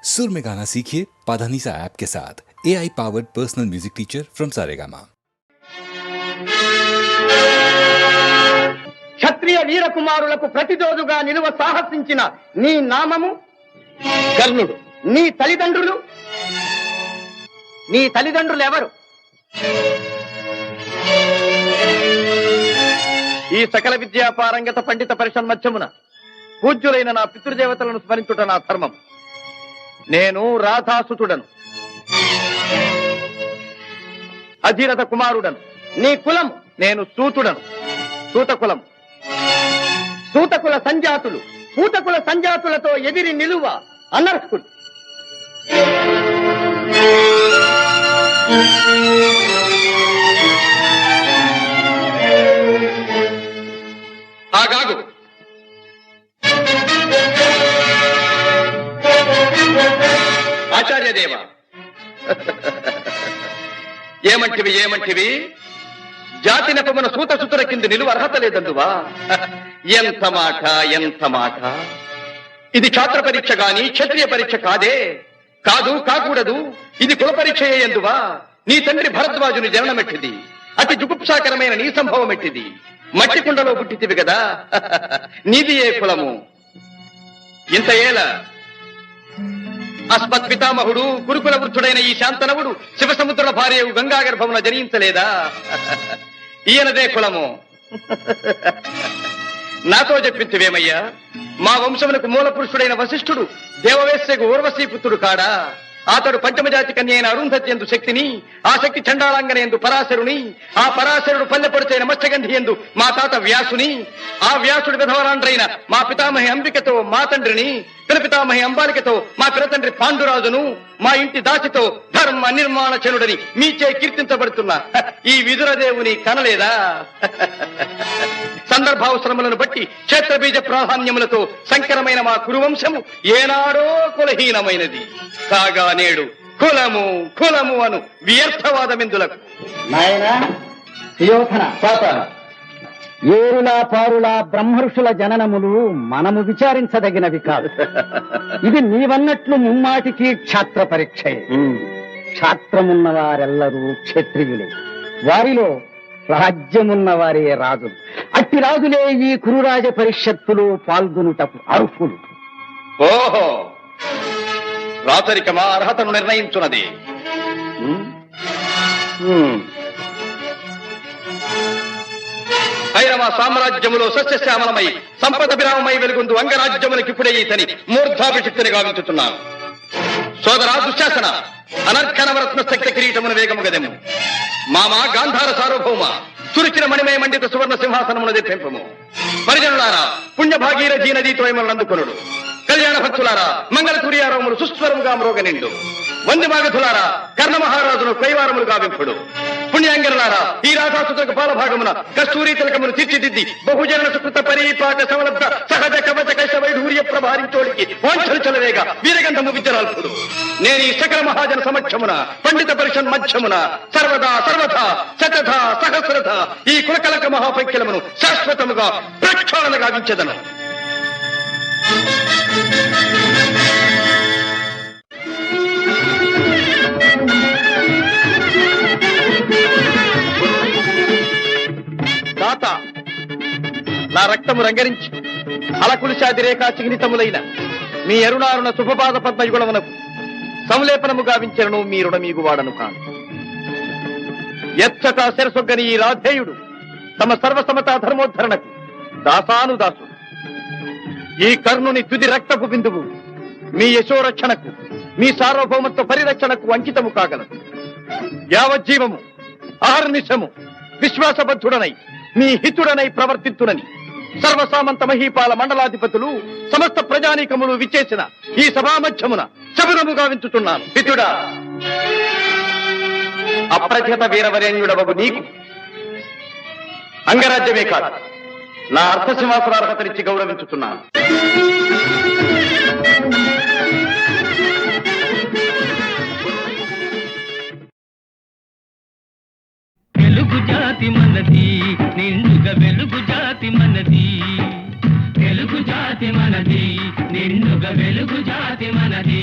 सुर में गाना सीखिए पाधानीसा ऐप के साथ AI powered personal music teacher from Saregama. క్షత్రియ వీర కుమారులకు ప్రతిరోజుగా నిలువ సాహసించిన నీ నామము కర్ణుడు. నీ తల్లిదండ్రులు ఎవరు? ఈ సకల విద్యా పారంగత పండిత పరిషత్ మధ్యమున పూజ్యులైన నా పితృదేవతలను స్మరించుట నా ధర్మం. నేను రాధాసుతుడను, అధిరథ కుమారుడను. నీ కులం? నేను సూతుడను, సూతకులం. సూతకుల సంజాతులు పూతకుల సంజాతులతో ఎదిరి నిలువ అనర్హుడు. ఆగాగు. ఆచార్యదేవ, ఏమంటివి? జాతి నెపమున సూతసుతుల కింద నిలువ అర్హత లేదందువా? ఎంత మాట! ఇది ఛాత్ర పరీక్ష గాని క్షత్రియ పరీక్ష కాదే. కాకూడదు. ఇది కుల పరీక్ష ఎందువా? నీ తండ్రి భరద్వాజుని జననమెట్టిది, అతి జుగుప్సాకరమైన నీ సంభవం ఎట్టిది. మట్టి కుండలో పుట్టితివి కదా, నీది ఏ కులము? ఇంత ఏల అస్మత్ పితామహుడు గురుకుల వృద్ధుడైన ఈ శాంతనవుడు శివసముద్రుల భార్యవు గంగా గర్భమున జనించలేదా? ఈయనదే కులము. నాతో చెప్పించువేమయ్యా? మా వంశమునకు మూల పురుషుడైన వశిష్ఠుడు దేవవేశ్యకు ఊర్వశీపుత్రుడు కాడా? అతడు పంచమజాతి కన్య అయిన అరుంధతి ఎందు శక్తిని, ఆ శక్తి చండాళంగన ఎందు పరాశరుని, ఆ పరాశరుడు పల్లెపొడిచైన మత్స్యగంధి ఎందు మా తాత వ్యాసుని, ఆ వ్యాసుడు విధవరాండ్రైన మా పితామహి అంబికతో మా తండ్రిని, పితామహి అంబాలికతో మా పిరతండ్రి పాండురాజును, మా ఇంటి దాసితో ధర్మ నిర్మాణ చనుడని మీచే కీర్తించబడుతున్న ఈ విదురదేవుని కనలేదా? సందర్భావసరములను బట్టి క్షేత్రబీజ ప్రాధాన్యములతో సంకరమైన మా కురువంశము ఏనాడో కులహీనమైనది కాగా నేడు కులము అను వ్యర్థవాదమెందులకు. ఏరులా పారులా బ్రహ్మర్షుల జననములు మనము విచారించదగినవి కాదు. ఇది నీవన్నట్లు ముమ్మాటికి క్షాత్ర పరీక్ష. క్షాత్రమున్న వారెల్లరూ క్షత్రియులే, వారిలో రాజ్యమున్న వారే రాజులు. అట్టి రాజులే ఈ కురురాజ పరిషత్తులో పాల్గొనుటకు అర్హులు. ఓహో, రాచరికమా అర్హతను నిర్ణయించున్నది. భైరవ సామ్రాజ్యములో సస్యశ్యామలమై సంపద విరామమై వెలుగొందు అంగరాజ్యములకిప్పుడే ఇతని మూర్ధాభిషిక్తిని గావించుతున్నాను. సోదరా దుశ్శాసన, అనర్ఘనవరత్న శక్తి కిరీటమును వేగము గదెము. మామా గాంధార సార్వభౌమ, చురిచిన మణిమయ మండిత సువర్ణ సింహాసనమును తెప్పింపము. పరిజనులారా, పుణ్యభాగీరథీ నదీతో అందుకొనుడు. కళ్యాణ భక్తులారా, మంగళ సూర్యారోములు సుస్వరముగా మ్రోగనిండు. వంది మాగధులారా, కర్ణ మహారాజును కైవారములు గావింపుడు. పుణ్యాంగరులారా, ఈ రాధాసుతులకు పాలభాగమున కస్తూరి తిలకమును తీర్చిదిద్ది బహుజన సుకృత పరిపాక సమలబ్ధ సహజ కవచ కైశ వైఢూర్య ప్రభారించోడికి వాంఛలు చలవేగా వీరగంధము విద్యరాల్పుడు. నేను ఈ సకల మహాజన సమక్షమున పండిత పరిషత్ మధ్యమున సర్వదా శతధ సహస్రధ ఈ కులకలక మహాపైక్యలమును శాశ్వతముగా ప్రక్షాళన గావించెదను. దాత, నా రక్తము రంగరించి అలకులిశాది రేఖా చిహ్నితములైన మీ అరుణారుణ శుభపాద పద్మయుగుణమునకు సంలేపనము గావించను. మీ రుణమీగు వాడను కాను. ఎచ్చట శిరసొగ్గని ఈ రాధేయుడు తమ సర్వసమతా ధర్మోద్ధరణకు దాసానుదాసుడు. ఈ కర్ణుని తుది రక్తపు బిందువు మీ యశోరక్షణకు, మీ సార్వభౌమత్వ పరిరక్షణకు అంకితము కాగలదు. యావజ్జీవము అహర్నిశము విశ్వాసబద్ధుడనై మీ హితుడనై ప్రవర్తిత్తునని సర్వసామంత మహీపాల మండలాధిపతులు సమస్త ప్రజానీకములు విచ్చేసిన ఈ సభామధ్యమున శబరము గావించుతున్నాను. హితుడా, అప్రథిత వీరవరేణ్యుడవగు నీకు అంగరాజ్యమే కాదు, నా అర్థసింహాసనార్హతనిచ్చి గౌరవించుతున్నాను. వెలుగు జాతి మనది, నిండుగా వెలుగు జాతి మనది. వెలుగు జాతి మనది, నిండుగా వెలుగు జాతి మనది.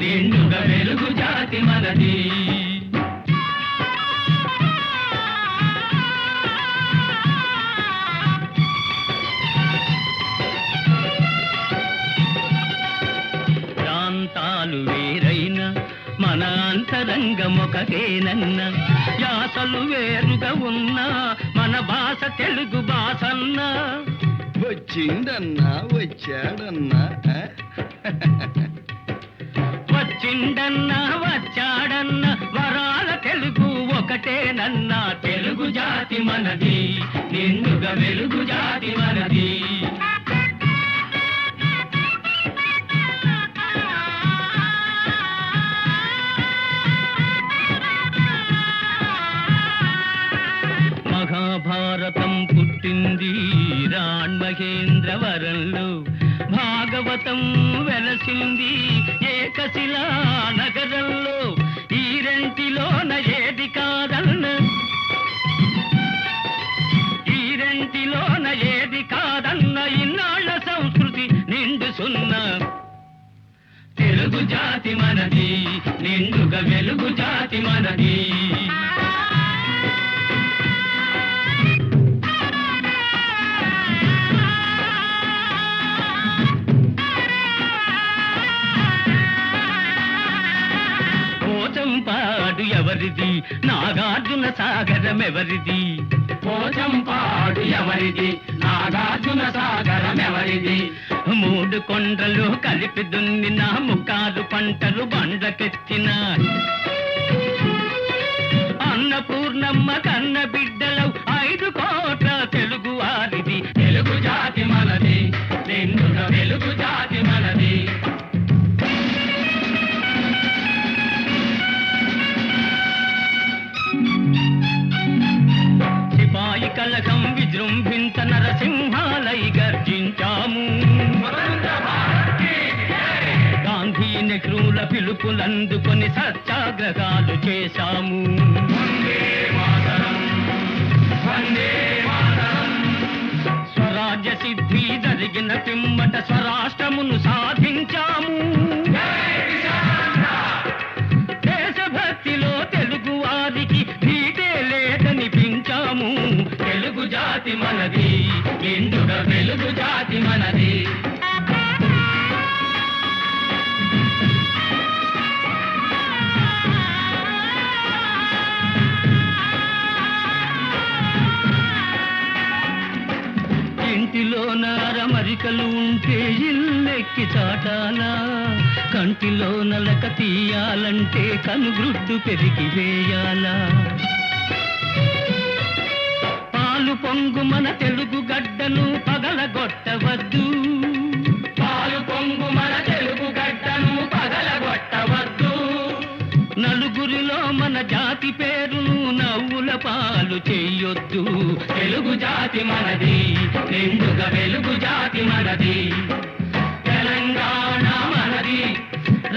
నిండుగా వెలుగు జాతి మనది. ప్రాంతాలు వేరైనా మన అంతరంగమొకటేనన్న, యాసలు వేరుగా ఉన్నా మన భాష తెలుగు భాషన్నా. వచ్చిందన్నా వచ్చాడన్నా వచ్చిండన్నా వచ్చాడన్నా వరాల తెలుగు ఒకటేనన్నా. తెలుగు జాతి మనది, నిండుగా వెలుగు జాతి మనది. మహాభారతం పుట్టింది రాణ్మహేంద్రవరంలో, భాగవతం వెలసింది ఏకశిలా నగరంలో. ఈ రెంటిలోన ఏది కాదన్న, ఈ రెంటిలోన ఏది కాదన్న, ఇన్నాళ్ళ సంస్కృతి నిండు సున్నా. తెలుగు జాతి మనది, నిండుగా వెలుగు జాతి మనది. పోచంపాడు ఎవరిది, నాగార్జున సాగరం ఎవరిది? పోచంపాడు ఎవరిది, నాగార్జున సాగరం ఎవరిది? మూడు కొండలు కలిపి దున్నిన ముక్కాలు పంటలు బండ్లకెత్తిన అన్నపూర్ణమ్మ కన్న బిడ్డలు 5 కోట్ల తెలుగు వారిది. తెలుగు జాతి మనది, నిండుగా వెలుగు జాతి మనది. సిపాయి కలకం విజృంభించ నరసింహాలై గర్జించాము. గాంధీ నెహ్రూల పిలుపులందుకొని సత్యాగ్రహాలు చేశాము. స్వరాజ్య సిద్ధి జరిగిన పిమ్మట స్వరాష్ట్రమును సాధించాము. దేశభక్తిలో తెలుగు వారికి నీటే లేదనిపించాము. తెలుగు జాతి మనది, నిండుగా వెలుగు జాతి మనది. ఇంటిలో నారమరికలు ఉంటే ఇల్లెక్కి చాటాలా, కంటిలో నలక తీయాలంటే కనుగ్రుడ్డు పెరిగి వేయాలా. పాలు పొంగు మన తెలుగు గడ్డను పగలగొట్టవద్దు, పాలు పొంగు మన తెలుగు గడ్డను పగలగొట్టవద్దు. నలుగురిలో మన జాతి పేరును నవ్వుల పాలు చెయ్యొద్దు. తెలుగు జాతి మనది, నిండుగా వెలుగు జాతి మనది. తెలంగాణ మనది,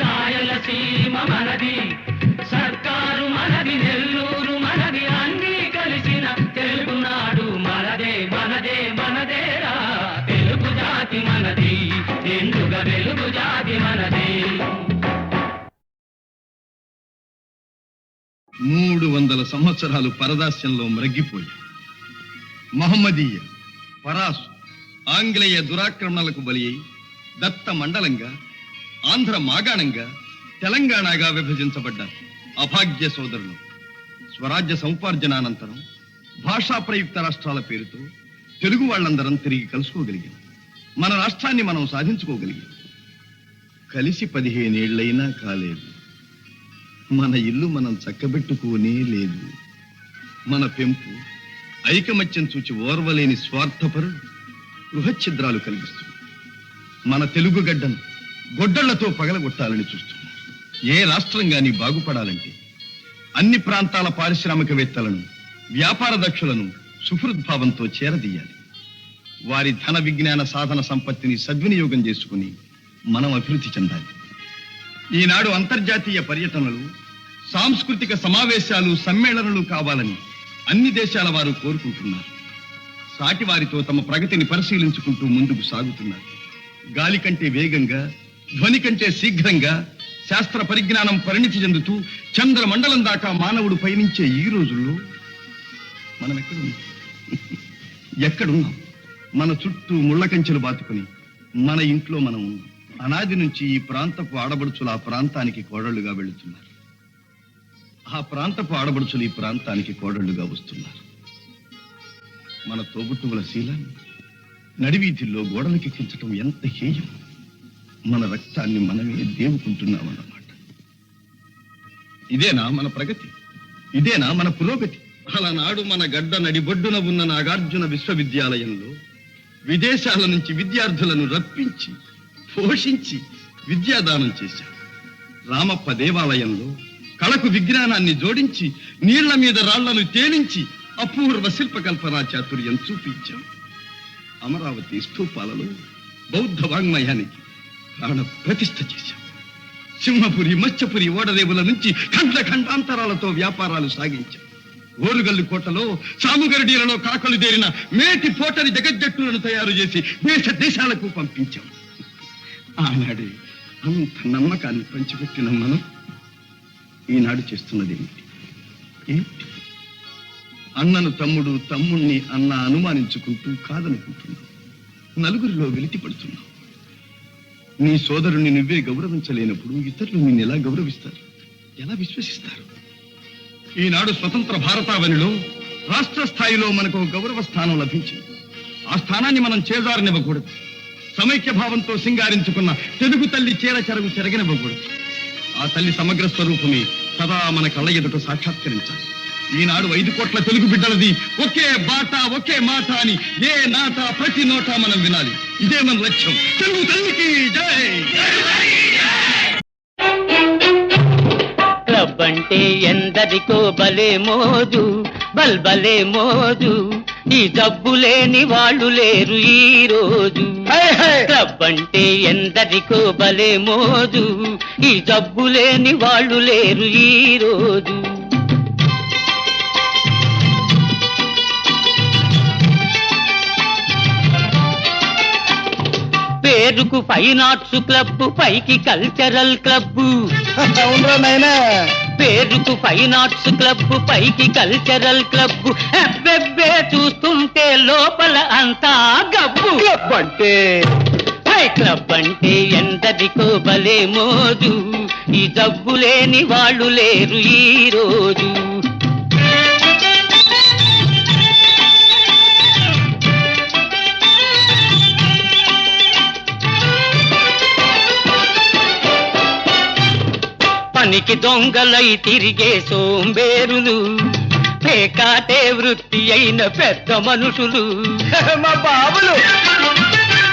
రాయలసీమ మనది, సర్కారు మనది, నెల్లూరు మనది, అన్నీ కలిసిన తెలుగునాడు మనదే మనదే మనదేరా. తెలుగు జాతి మనది, నిండుగా వెలుగు జాతి మనది. 300 సంవత్సరాలు పరదాస్యంలో మ్రగ్గిపోయి మహమ్మదీయ, పరాసు, ఆంగ్లేయ దురాక్రమణలకు బలి అయి దత్త మండలంగా, ఆంధ్ర మాగాణంగా, తెలంగాణగా విభజించబడ్డ అభాగ్య సోదరులు స్వరాజ్య సముపార్జనానంతరం భాషా ప్రయుక్త రాష్ట్రాల పేరుతో తెలుగు వాళ్ళందరం తిరిగి కలుసుకోగలిగాం. మన రాష్ట్రాన్ని మనం సాధించుకోగలిగాం. కలిసి 15 ఏళ్లైనా కాలేదు. మన ఇల్లు మనం చక్కబెట్టుకోనే లేదు. మన పెంపు ఐకమత్యం చూచి ఓర్వలేని స్వార్థపరుడు గృహఛిద్రాలు కలిగిస్తుంది. మన తెలుగు గడ్డను గొడ్డళ్లతో పగలగొట్టాలని చూస్తున్నారు. ఏ రాష్ట్రం గాని బాగుపడాలంటే అన్ని ప్రాంతాల పారిశ్రామికవేత్తలను, వ్యాపార దక్షులను సుహృద్భావంతో చేరదీయాలి. వారి ధన విజ్ఞాన సాధన సంపత్తిని సద్వినియోగం చేసుకుని మనం అభివృద్ధి చెందాలి. ఈనాడు అంతర్జాతీయ పర్యటనలు, సాంస్కృతిక సమావేశాలు, సమ్మేళనలు కావాలని అన్ని దేశాల వారు కోరుకుంటున్నారు. సాటి వారితో తమ ప్రగతిని పరిశీలించుకుంటూ ముందుకు సాగుతున్నారు. గాలి కంటే వేగంగా, ధ్వని కంటే శీఘ్రంగా శాస్త్ర పరిజ్ఞానం పరిణితి చెందుతూ చంద్ర మండలం దాకా మానవుడు పయనించే ఈ రోజుల్లో మనం ఎక్కడున్నాం? మన చుట్టూ ముళ్ళ కంచెలు బాతుకుని మన ఇంట్లో మనం ఉన్నాం. అనాది నుంచి ఈ ప్రాంతపు ఆడబడుచులు ఆ ప్రాంతానికి కోడళ్లుగా వెళుతున్నారు. ఆ ప్రాంతపు ఆడబడుచులు ఈ ప్రాంతానికి కోడళ్లుగా వస్తున్నారు. మన తోబుట్టువుల శీలాన్ని నడివీధుల్లో గోడలకెక్కించటం ఎంత హేయం. మన రక్తాన్ని మనమే దేవుకుంటున్నామన్నమాట. ఇదేనా మన ప్రగతి? ఇదేనా మన పురోగతి? అలనాడు మన గడ్డ నడిబొడ్డున ఉన్న నాగార్జున విశ్వవిద్యాలయంలో విదేశాల నుంచి విద్యార్థులను రప్పించి పోషించి విద్యాదానం చేశాం. రామప్ప దేవాలయంలో కళకు విజ్ఞానాన్ని జోడించి నీళ్ల మీద రాళ్లను తేలించి అపూర్వ శిల్పకల్పనా చాతుర్యం చూపించాం. అమరావతి స్థూపాలలో బౌద్ధ వాంగ్మయానికి ప్రాణ ప్రతిష్ఠ చేశాం. సింహపురి మత్స్యపురి ఓడరేవుల నుంచి ఖండ ఖండాంతరాలతో వ్యాపారాలు సాగించాం. ఓరుగల్లు కోటలో సాముగరడీలలో కాకలు దేరిన మేటి పోటరి జగజ్జట్టులను తయారు చేసి దేశ దేశాలకు పంపించాం. ఆనాడే అంత నమ్మకాన్ని పంచిపెట్టిన మనం ఈనాడు చేస్తున్నది ఏంటి? అన్నను తమ్ముడు, తమ్ముణ్ణి అన్న అనుమానించుకుంటూ కాదనుకుంటున్నావు. నలుగురిలో వెలితి పడుతున్నావు. నీ సోదరుణ్ణి నువ్వే గౌరవించలేనప్పుడు ఇతరులు నిన్ను ఎలా గౌరవిస్తారు? ఎలా విశ్వసిస్తారు? ఈనాడు స్వతంత్ర భారతావనిలో రాష్ట్ర స్థాయిలో మనకు గౌరవ స్థానం లభించింది. ఆ స్థానాన్ని మనం చేజారనివ్వకూడదు. సమైక్య భావంతో సింగారించుకున్న తెలుగు తల్లి చీర చెరగు చెరగనివ్వకూడదు. ఆ తల్లి సమగ్ర స్వరూపమే సదా మన కళ్ళ ఎదుట సాక్షాత్కరించాలి. ఈనాడు 5 కోట్ల తెలుగు బిడ్డలది ఒకే బాట ఒకే మాట అని ఏ నాట ప్రతి నోట మనం వినాలి. ఇదే మన లక్ష్యం. తెలుగు తల్లికి జై. క్లబ్ అంటే ఎందరికో భలే మోజు, బల్బలే మోజు, ఈ జబ్బు లేని వాళ్ళు లేరు ఈ రోజు. క్లబ్ అంటే ఎందరికో భలే మోజు, ఈ జబ్బు లేని వాళ్ళు లేరు ఈ రోజు. పేరుకు ఫైన్ ఆర్ట్స్ క్లబ్, పైకి కల్చరల్ క్లబ్. పేరుకు ఫైన్ ఆర్ట్స్ క్లబ్, పైకి కల్చరల్ క్లబ్. అబ్బెబ్బే చూస్తుంటే లోపల అంతా గబ్బు. క్లబ్ అంటే క్లబ్ అంటే ఎందరికో భలే మోజు, ఈ జబ్బు లేని వాళ్ళు లేరు ఈ రోజు. పనికి దొంగలై తిరిగే సోంబేరులు, పేకాటే వృత్తి అయిన పెద్ద మనుషులు. మా బాబులు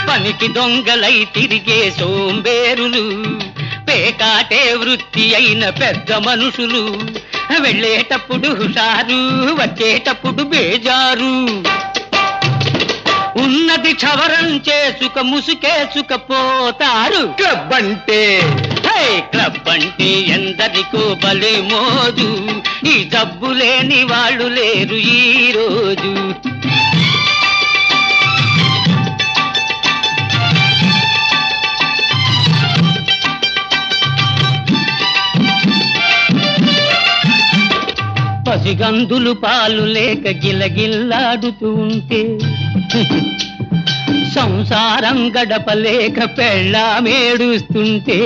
పనికి దొంగలై తిరిగే సోంబేరులు, పేకాటే వృత్తి అయిన పెద్ద మనుషులు. వెళ్ళేటప్పుడు హుషారు, వచ్చేటప్పుడు బేజారు. ఉన్నది క్షవరం చేసుక ముసుకేసుకపోతారు. క్లబ్ అంటే క్లబ్ అంటే ఎందరికో భలే మోజు, ఈ జబ్బు లేని వాళ్ళు లేరు ఈ రోజు. పసిగందులు పాలు లేక గిలగిల్లాడుతూ ఉంటే, సంసారం గడపలేక పెళ్ళామేడుస్తుంటే.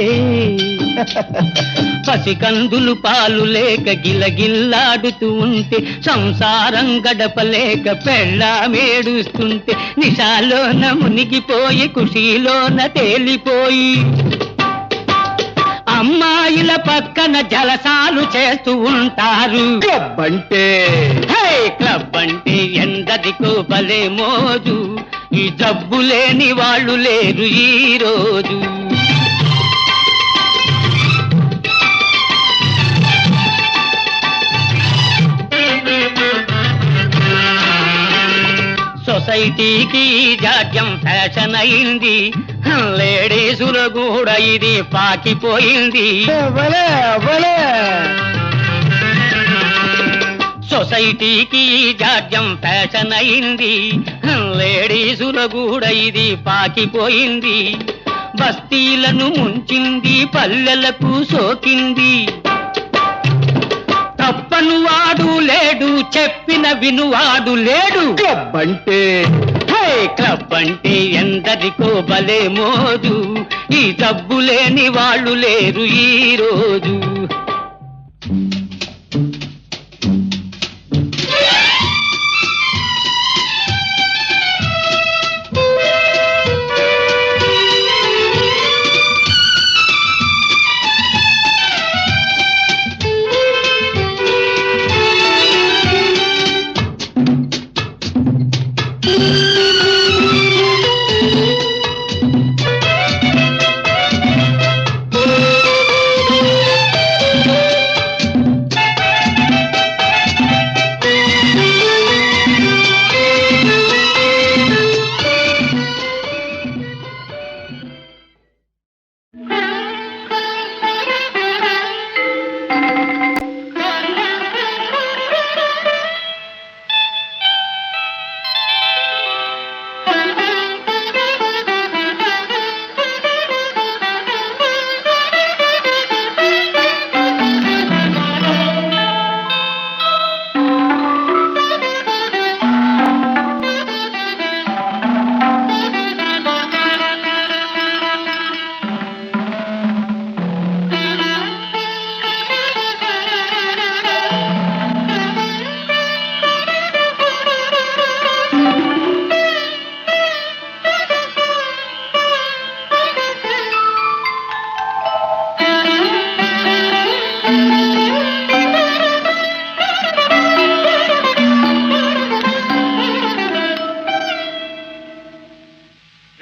పసికందులు పాలు లేక గిలగిల్లాడుతూ ఉంటే, సంసారం గడపలేక పెళ్ళామేడుస్తుంటే. నిశాలోన మునిగిపోయి ఖుషీలోన తేలిపోయి, అమ్మాయిల పక్కన జలసాలు చేస్తూ ఉంటారు. క్లబ్ అంటే క్లబ్ అంటే ఎందరికో భలే మోజు, ఈ జబ్బు లేని వాళ్ళు లేరు ఈ రోజు. సొసైటీకి జాడ్యం ఫ్యాషన్ అయింది, లేడీసులు కూడా ఇది పాకిపోయింది. సొసైటీకి జాడ్యం ఫ్యాషన్ అయింది, లేడీసులు కూడా ఇది పాకిపోయింది. బస్తీలను ముంచింది, పల్లెలకు సోకింది. తప్పను వాడు లేడు, చెప్పిన వినువాడు లేడు. క్లబ్ అంటే క్లబ్ అంటే ఎందరికో భలే మోజు, ఈ జబ్బు లేని వాళ్ళు లేరు ఈ రోజు.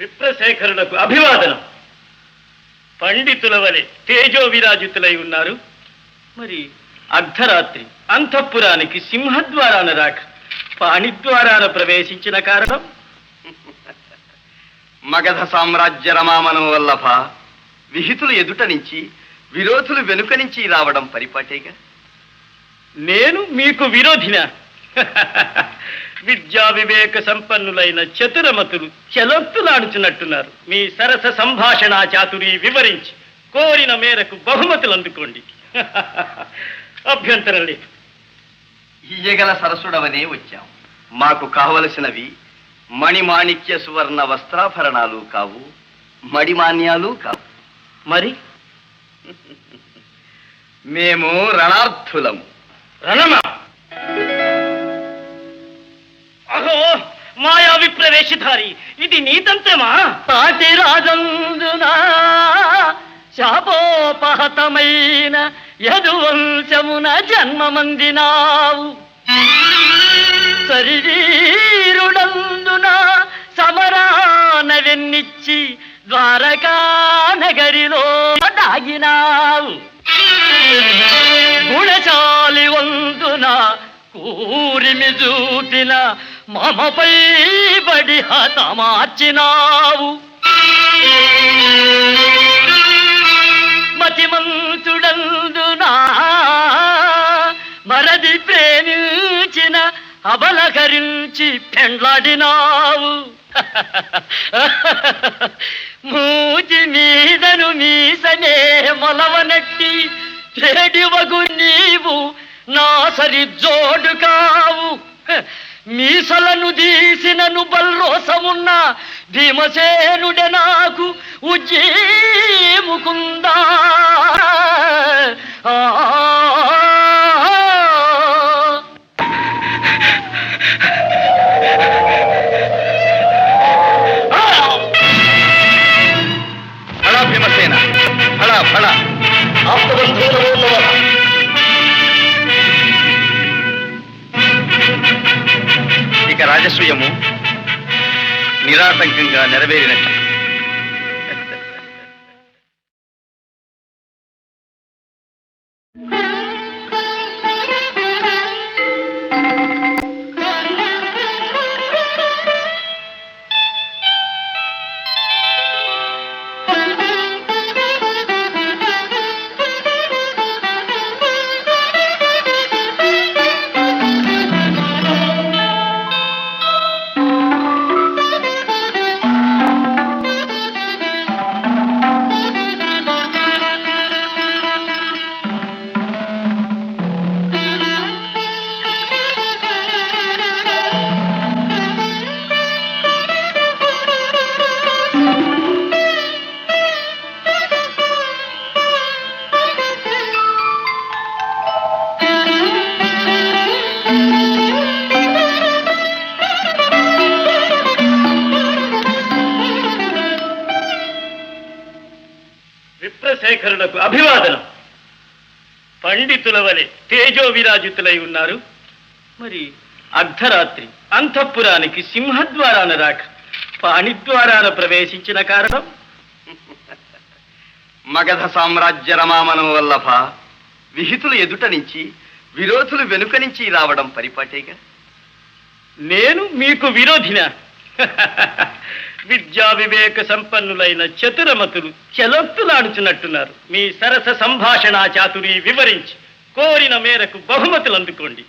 విప్రశేఖరులకు అభివాదనం. పండితుల వలె తేజో విరాజితులై ఉన్నారు. మరి అర్ధరాత్రి అంతఃపురానికి సింహద్వారాన రాక పాణిద్వారాన ప్రవేశించిన కారణం? మగధ సామ్రాజ్య రమామనం వల్లభ, విహితులు ఎదుట నుంచి విరోధులు వెనుక నుంచి రావడం పరిపాటేగా. నేను మీకు విరోధినా? విద్యా వివేక సంపన్నులైన చతురమతులు చెలొత్తులాడుచున్నట్టున్నారు. మీ సరస సంభాషణా చాతురి వివరించి కోరిన మేరకు బహుమతులు అందుకోండి. అభ్యంతరం లేదు. ఇయ్యగల సరసుడవనే వచ్చాం. మాకు కావలసినవి మణిమాణిక్య సువర్ణ వస్త్రాభరణాలు కావు, మడిమాన్యాలు కావు. మరి మేము రణార్థులము. రణమా? అహో, మాయా విప్రవేశధారి, ఇది నీ తంత్రమా? పాటి రాజందునా శాపోపహతమైన యదువంశమున జన్మమందినావు. శరీరుడందున సమరాన వెన్నిచ్చి ద్వారకా నగరిలో దాగినావు. గుణశాలి వందున కూరిమి చూపిన మమపై బడి హతమార్చినావు. మతిమంతుడందునా మరది ప్రేమించిన అబలకరించి పెండ్లాడినావు. మూతి మీదను మీసనే మొలవనట్టి చెడివగు నీవు నా సరి జోడు కావు. మీసలను తీసినను బల్రోసమున్న భీమసేనుడే నాకు ఉజ్జీముకుందా. ఫళ భీమసేన, ఫళ ఫళ. ఇక రాజసూయము నిరాటంకంగా నెరవేరినట్టు. అభివాదనం. పండితుల వలె తేజో విరాజితులై ఉన్నారు. మరి అర్ధరాత్రి అంతఃపురానికి సింహద్వారాన రాక పాణిద్వారాన ప్రవేశించిన కారణం? మగధ సామ్రాజ్య రమామనం వల్లభ విహితులు ఎదుట నుంచి విరోధులు వెనుక నుంచి రావడం పరిపాటేగా. నేను మీకు విరోధినా? విద్యా వివేక సంపన్నులైన చతురమతులు చెలొత్తులాడుచున్నట్టున్నారు. మీ సరస సంభాషణ చాతురి వివరించి కోరిన మేరకు బహుమతులు అందుకోండి.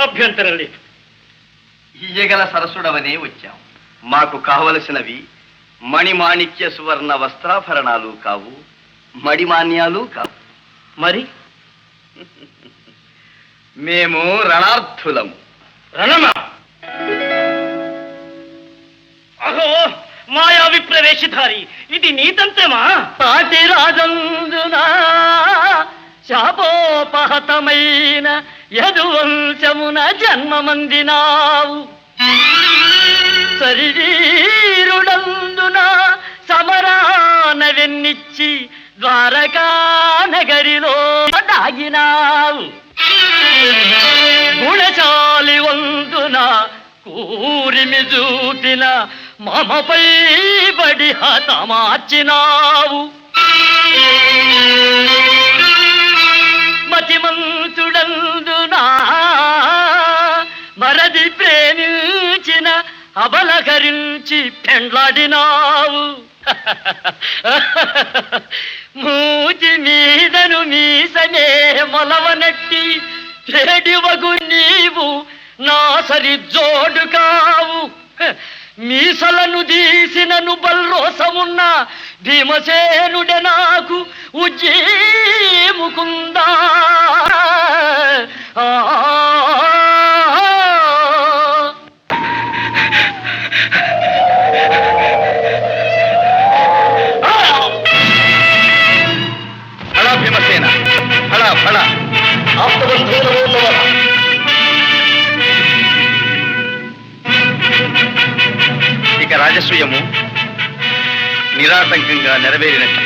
అభ్యంతరం లేదు. ఇయ్యగల సరసుడవనే వచ్చాం. మాకు కావలసినవి మణిమాణిక్య సువర్ణ వస్త్రాభరణాలు కావు, మడిమాన్యాలు కావు. మరి మేము రణార్థులము. రణమా? అహో మాయా విప్రవేశధారి, ఇది నీతంత్రమా? పాటి రాజందునా శాపోపహతమైన యదువంశమున జన్మమందినావు. శరీరుడందున సమరాన వెన్నిచ్చి ద్వారకా నగరిలో దాగినావు. గుణశాలి వందున కూరిమి చూపిన మమపై బడి హతమార్చినావు. మతిమంతుడందునా మరది ప్రేమించిన అబలకరించి పెండ్లాడినావు. మూతి మీదను మీసనే మొలవనట్టి చెడివగు నీవు నా సరి జోడు కావు. మీసలను తీసినను బల్రోసమున్న భీమసేనుడే నాకు ఉజ్జీముకుందా. ఫళ భీమసేన, ఫళ ఫళ. ఇక రాజసూయము నిరాటంకంగా నెరవేరినట్టు.